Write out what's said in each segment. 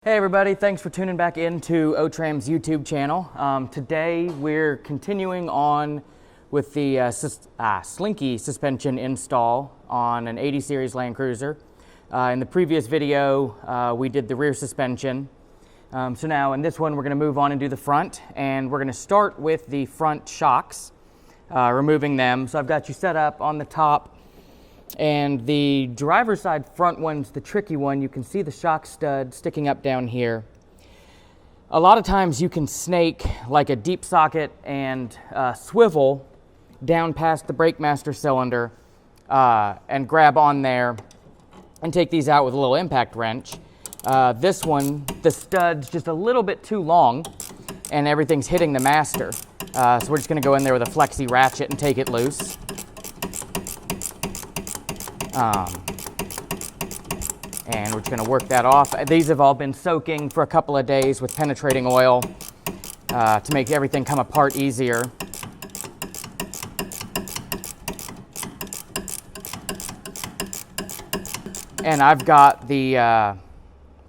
Hey everybody, thanks for tuning back into Otram's YouTube channel. Today we're continuing on with the Slinky suspension install on an 80 series Land Cruiser. In the previous video we did the rear suspension. So now in this one we're going to move on and do the front, and we're going to start with the front shocks, removing them. So I've got you set up on the top. And the driver's side front one's the tricky one. You can see the shock stud sticking up down here. A lot of times you can snake like a deep socket and swivel down past the brake master cylinder and grab on there and take these out with a little impact wrench. This one, the stud's just a little bit too long and everything's hitting the master. So we're just going to go in there with a flexi ratchet and take it loose. And we're just going to work that off. These have all been soaking for a couple of days with penetrating oil to make everything come apart easier. And I've got the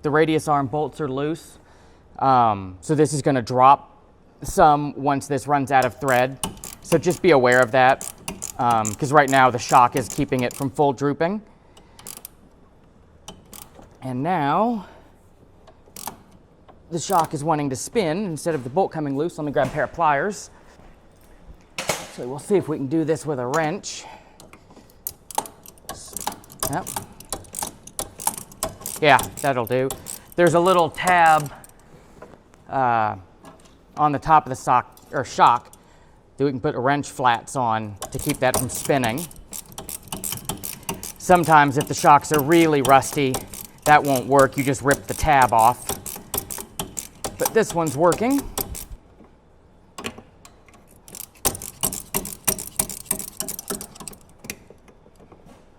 radius arm bolts are loose, so this is going to drop some once this runs out of thread. So just be aware of that. Because right now the shock is keeping it from full drooping. And now the shock is wanting to spin instead of the bolt coming loose. Let me grab a pair of pliers. So we'll see if we can do this with a wrench. Yep. Yeah, that'll do. There's a little tab on the top of the shock that we can put wrench flats on to keep that from spinning. Sometimes if the shocks are really rusty, that won't work. You just rip the tab off. But this one's working.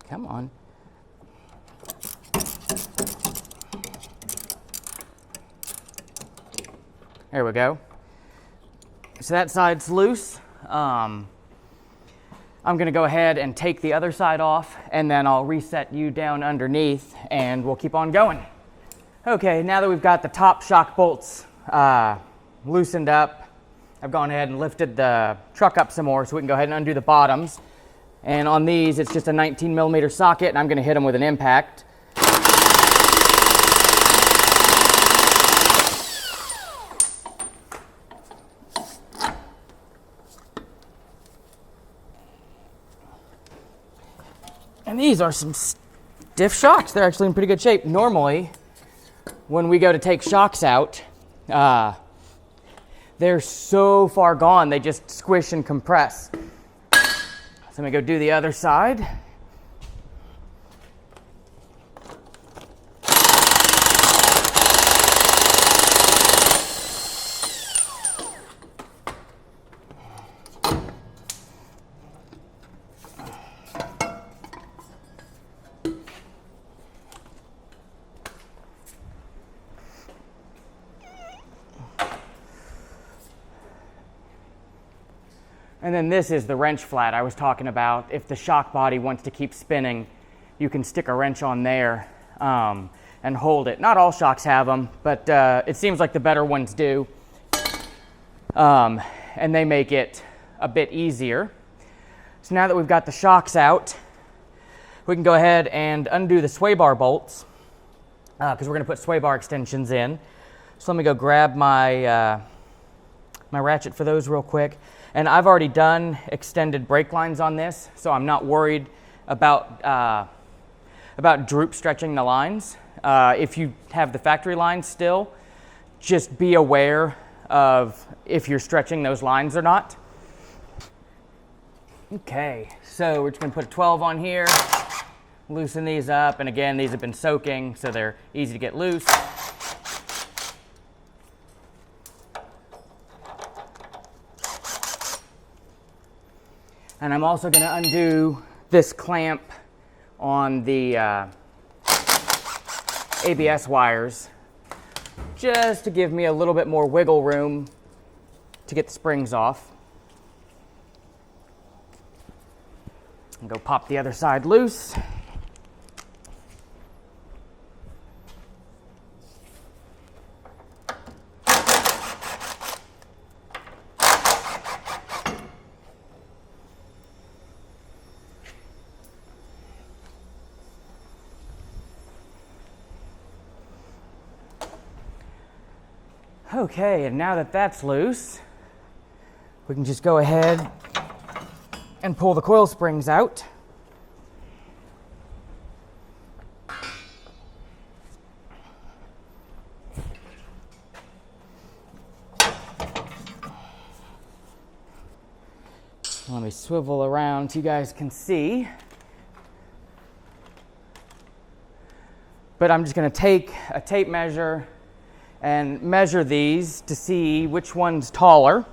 Come on. There we go. So that side's loose. I'm going to go ahead and take the other side off, and then I'll reset you down underneath, and we'll keep on going. Okay, now that we've got the top shock bolts loosened up, I've gone ahead and lifted the truck up some more so we can go ahead and undo the bottoms. And on these, it's just a 19 millimeter socket, and I'm going to hit them with an impact. And these are some stiff shocks. They're actually in pretty good shape. Normally, when we go to take shocks out, they're so far gone, they just squish and compress. So I'm gonna go do the other side. And then this is the wrench flat I was talking about. If the shock body wants to keep spinning, you can stick a wrench on there and hold it. Not all shocks have them, but it seems like the better ones do. And they make it a bit easier. So now that we've got the shocks out, we can go ahead and undo the sway bar bolts because we're going to put sway bar extensions in. So let me go grab my my ratchet for those real quick. And I've already done extended brake lines on this, so I'm not worried about droop stretching the lines. If you have the factory lines still, just be aware of if you're stretching those lines or not. Okay, so we're just gonna put a 12 on here, loosen these up, and again, these have been soaking, so they're easy to get loose. And I'm also going to undo this clamp on the ABS wires just to give me a little bit more wiggle room to get the springs off. And go pop the other side loose. Okay, and now that that's loose, we can just go ahead and pull the coil springs out. Let me swivel around so you guys can see. But I'm just going to take a tape measure and measure these to see which one's taller.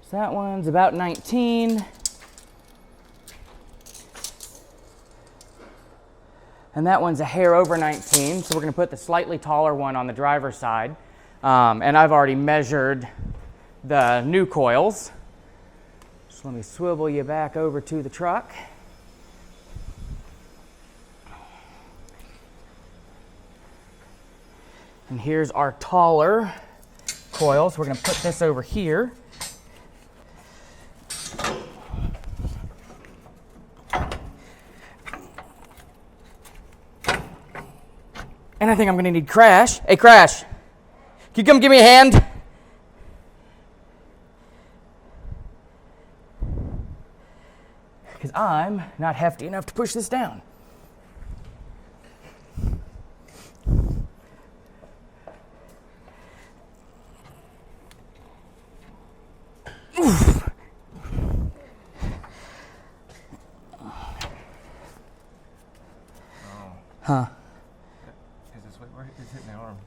So that one's about 19. And that one's a hair over 19, so we're going to put the slightly taller one on the driver's side. And I've already measured the new coils. So let me swivel you back over to the truck. And here's our taller coil, so we're going to put this over here. And I think I'm going to need Crash. Hey, Crash, can you come give me a hand? Because I'm not hefty enough to push this down. Oof. Huh? Is this right? It's hitting the arm.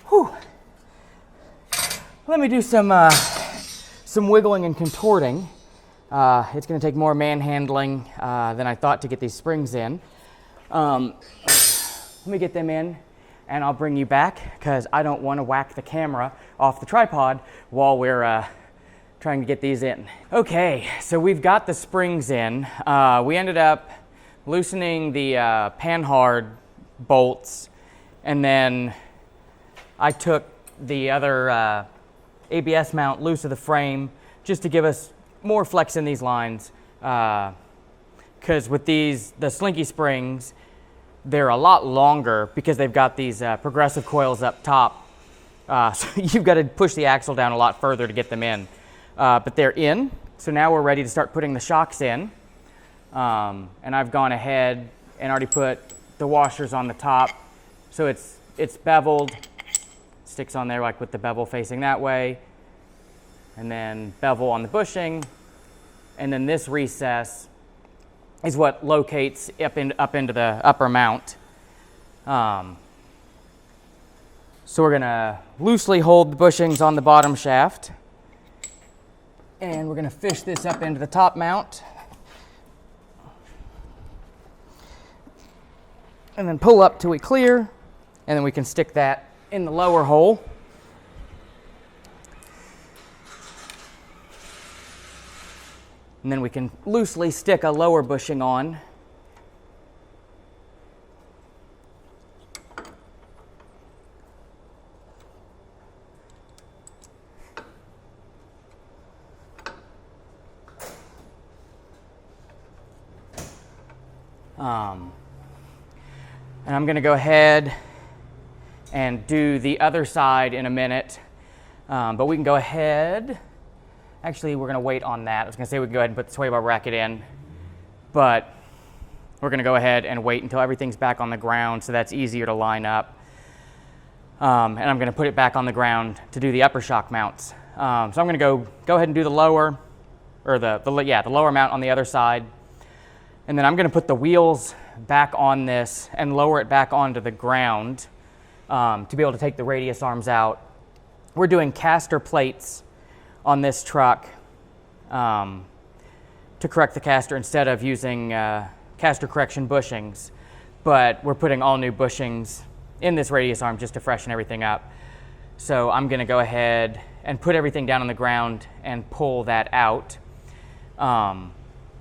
Whew. Let me do some wiggling and contorting. It's going to take more manhandling than I thought to get these springs in. Let me get them in, and I'll bring you back because I don't want to whack the camera off the tripod while we're trying to get these in. Okay, so we've got the springs in. We ended up loosening the Panhard bolts, and then I took the other ABS mount loose of the frame just to give us more flex in these lines, because with these, the slinky springs, they're a lot longer because they've got these progressive coils up top. So you've got to push the axle down a lot further to get them in. But they're in, so now we're ready to start putting the shocks in. And I've gone ahead and already put the washers on the top, so it's beveled, sticks on there like with the bevel facing that way, and then bevel on the bushing, and then this recess is what locates up into the upper mount. So we're gonna loosely hold the bushings on the bottom shaft, and we're gonna fish this up into the top mount, and then pull up till we clear, and then we can stick that in the lower hole. And then we can loosely stick a lower bushing on. And I'm going to go ahead and do the other side in a minute, but we can go ahead. Actually, we're going to wait on that. I was going to say we can go ahead and put the sway bar bracket in, but we're going to go ahead and wait until everything's back on the ground so that's easier to line up. And I'm going to put it back on the ground to do the upper shock mounts. So I'm going to go ahead and do the lower, or the lower mount on the other side. And then I'm going to put the wheels back on this and lower it back onto the ground to be able to take the radius arms out. We're doing caster plates on this truck to correct the caster instead of using caster correction bushings, but we're putting all new bushings in this radius arm just to freshen everything up. So I'm going to go ahead and put everything down on the ground and pull that out.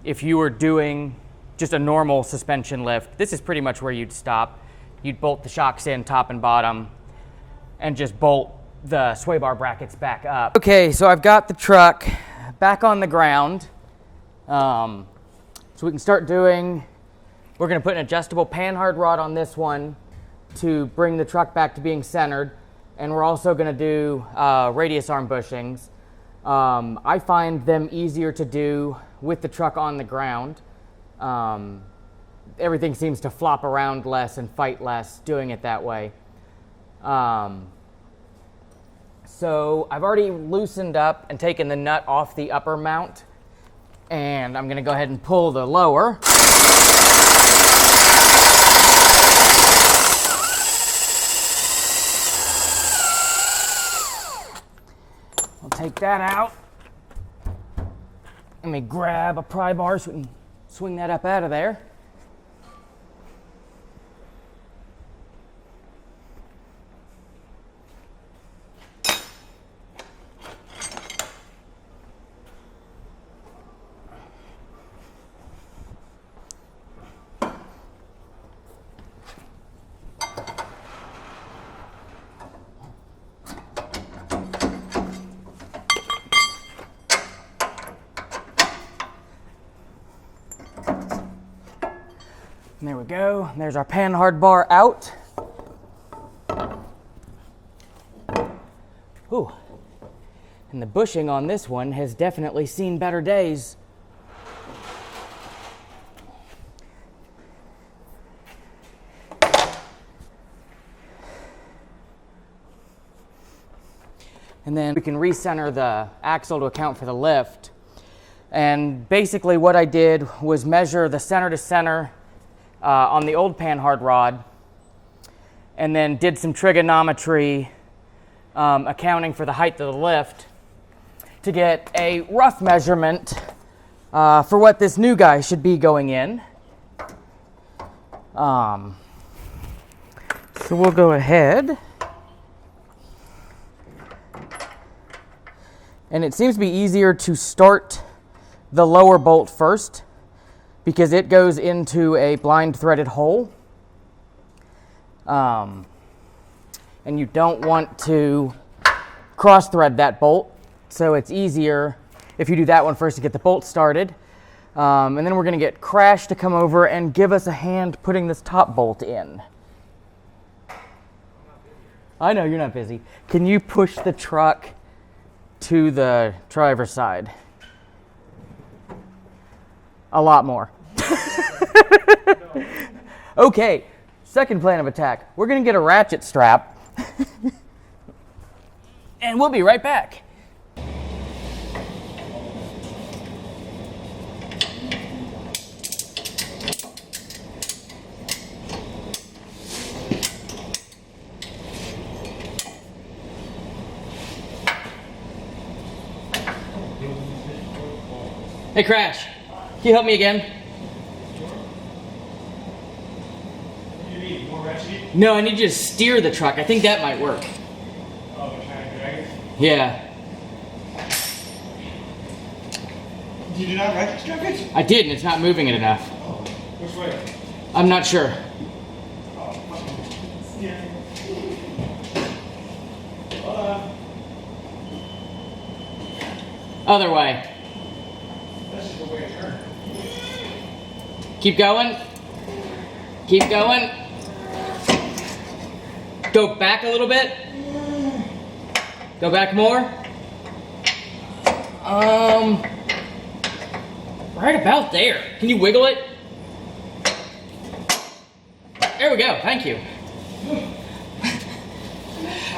If you were doing just a normal suspension lift, this is pretty much where you'd stop. You'd bolt the shocks in top and bottom and just bolt the sway bar brackets back up. Okay, so I've got the truck back on the ground. So we can start doing, we're going to put an adjustable Panhard rod on this one to bring the truck back to being centered. And we're also going to do radius arm bushings. I find them easier to do with the truck on the ground. Everything seems to flop around less and fight less doing it that way. So I've already loosened up and taken the nut off the upper mount, and I'm going to go ahead and pull the lower. I'll take that out. Let me grab a pry bar so we can swing that up out of there. And there we go. There's our Panhard bar out. Ooh. And the bushing on this one has definitely seen better days. And then we can recenter the axle to account for the lift. And basically what I did was measure the center to center on the old Panhard rod, and then did some trigonometry accounting for the height of the lift to get a rough measurement for what this new guy should be going in. So we'll go ahead. And it seems to be easier to start the lower bolt first, because it goes into a blind threaded hole. And you don't want to cross thread that bolt, so it's easier if you do that one first to get the bolt started. And then we're going to get Crash to come over and give us a hand putting this top bolt in. I know you're not busy. Can you push the truck to the driver's side? A lot more. Okay, second plan of attack. We're going to get a ratchet strap. And we'll be right back. Hey, Crash. Can you help me again? What do you need? More ratchet? No, I need you to steer the truck. I think that might work. Oh, trying to drag it? Yeah. Did you not ratchet strap it? I did, and it's not moving it enough. Oh, which way? I'm not sure. Oh, yeah. Hold on. Other way. That's just the way it turned. Keep going. Keep going. Go back a little bit. Go back more. Right about there. Can you wiggle it? There we go. Thank you.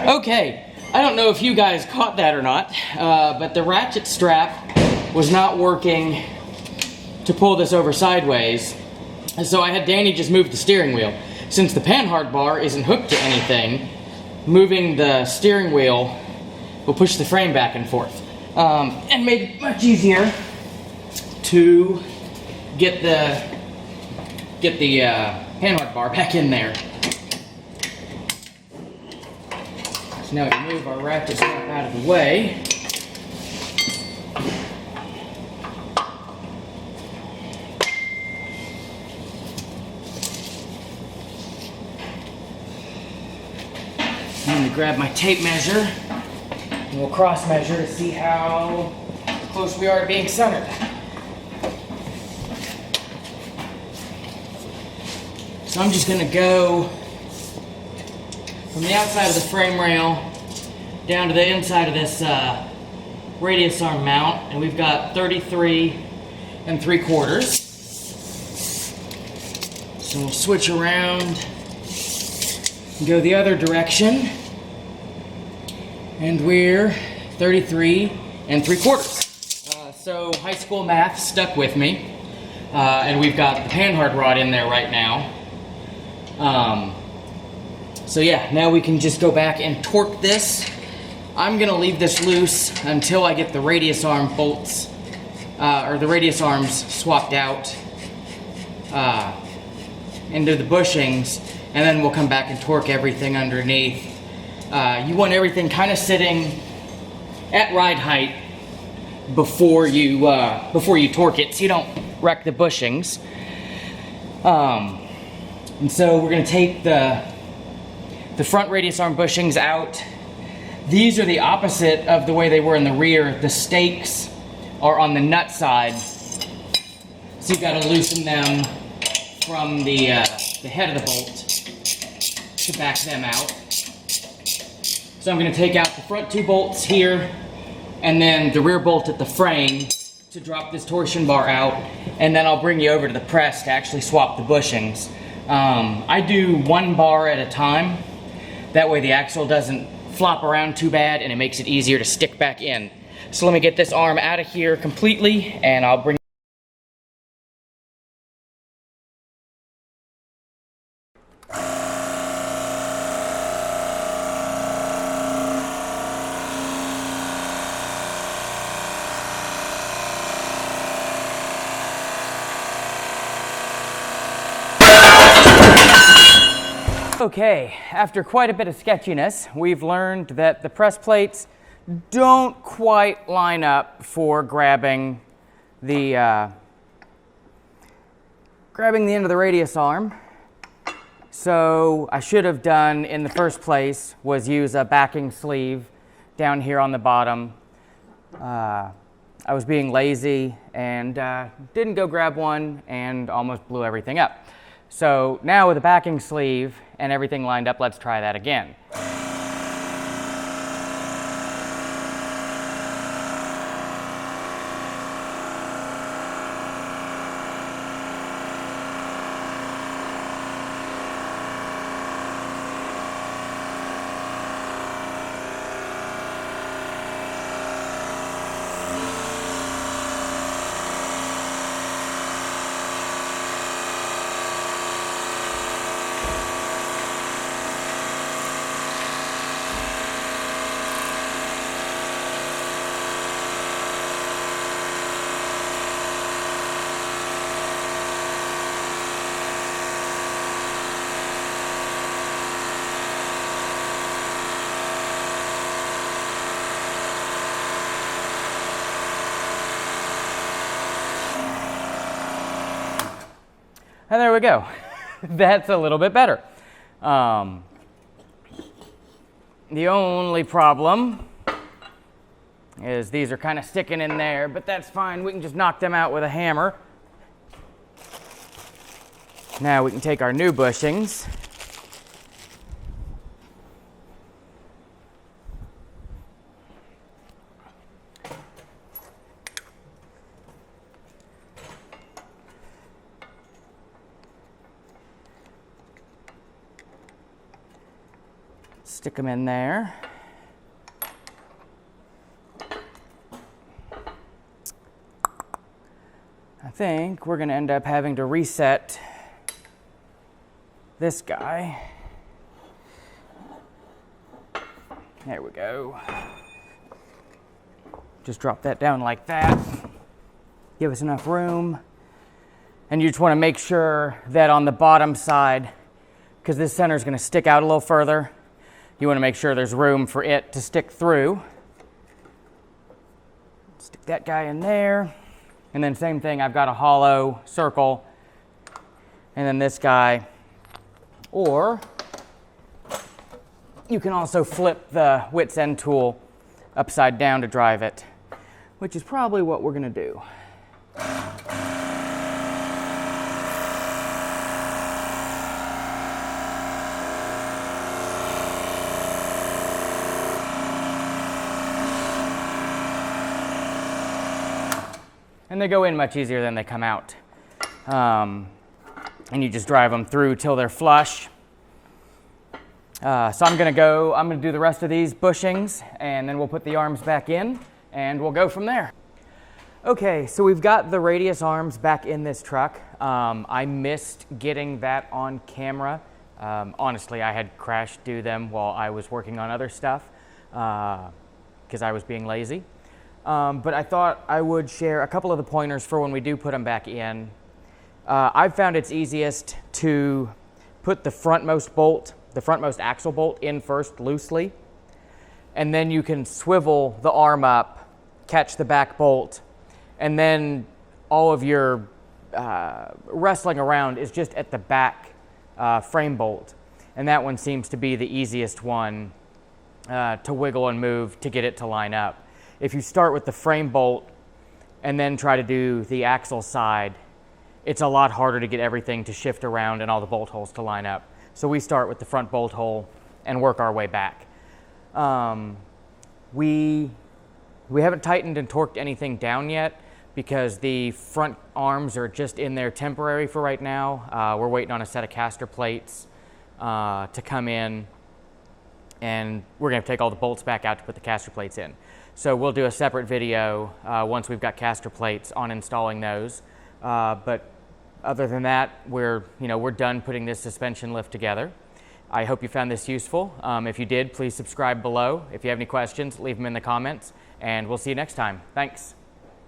Okay. I don't know if you guys caught that or not, but the ratchet strap was not working to pull this over sideways. And so I had Danny just move the steering wheel. Since the Panhard bar isn't hooked to anything, moving the steering wheel will push the frame back and forth. And made it much easier to get the Panhard bar back in there. So now we move our ratchet strap out of the way. I'm going to grab my tape measure and we'll cross measure to see how close we are to being centered. So I'm just gonna go from the outside of the frame rail down to the inside of this radius arm mount, and we've got 33 3/4. So we'll switch around and go the other direction, and we're 33 3/4. So high school math stuck with me, and we've got the Panhard rod in there right now. So yeah, now we can just go back and torque this. I'm gonna leave this loose until I get the radius arm bolts, or the radius arms swapped out into the bushings, and then we'll come back and torque everything underneath. You want everything kind of sitting at ride height before you torque it, so you don't wreck the bushings. And so we're gonna take the front radius arm bushings out. These are the opposite of the way they were in the rear. The stakes are on the nut side, so you've got to loosen them from the head of the bolt to back them out. So I'm going to take out the front 2 bolts here, and then the rear bolt at the frame to drop this torsion bar out, and then I'll bring you over to the press to actually swap the bushings. I do 1 bar at a time. That way the axle doesn't flop around too bad, and it makes it easier to stick back in. So let me get this arm out of here completely, and I'll bring. Okay, after quite a bit of sketchiness, we've learned that the press plates don't quite line up for grabbing the end of the radius arm. So I should have done in the first place was use a backing sleeve down here on the bottom. I was being lazy and didn't go grab one and almost blew everything up. So now with a backing sleeve and everything lined up, let's try that again. And there we go. That's a little bit better. The only problem is these are kind of sticking in there, but that's fine. We can just knock them out with a hammer. Now we can take our new bushings. Stick them in there. I think we're going to end up having to reset this guy. There we go. Just drop that down like that. Give us enough room. And you just want to make sure that on the bottom side, because this center is going to stick out a little further, you want to make sure there's room for it to stick through. Stick that guy in there. And then same thing, I've got a hollow circle. And then this guy. Or you can also flip the Wits End tool upside down to drive it, which is probably what we're going to do. and they go in much easier than they come out. And you just drive them through till they're flush. So I'm gonna do the rest of these bushings, and then we'll put the arms back in, and we'll go from there. Okay, so we've got the radius arms back in this truck. I missed getting that on camera. Honestly, I had Crash do them while I was working on other stuff because I was being lazy. But I thought I would share a couple of the pointers for when we do put them back in. I've found it's easiest to put the frontmost axle bolt in first loosely, and then you can swivel the arm up, catch the back bolt, and then all of your wrestling around is just at the back frame bolt. And that one seems to be the easiest one to wiggle and move to get it to line up. If you start with the frame bolt and then try to do the axle side, it's a lot harder to get everything to shift around and all the bolt holes to line up. So we start with the front bolt hole and work our way back. We haven't tightened and torqued anything down yet because the front arms are just in there temporary for right now. We're waiting on a set of caster plates to come in, and we're gonna take all the bolts back out to put the caster plates in. So we'll do a separate video once we've got caster plates on installing those. But other than that, we're done putting this suspension lift together. I hope you found this useful. If you did, please subscribe below. If you have any questions, leave them in the comments, and we'll see you next time. Thanks.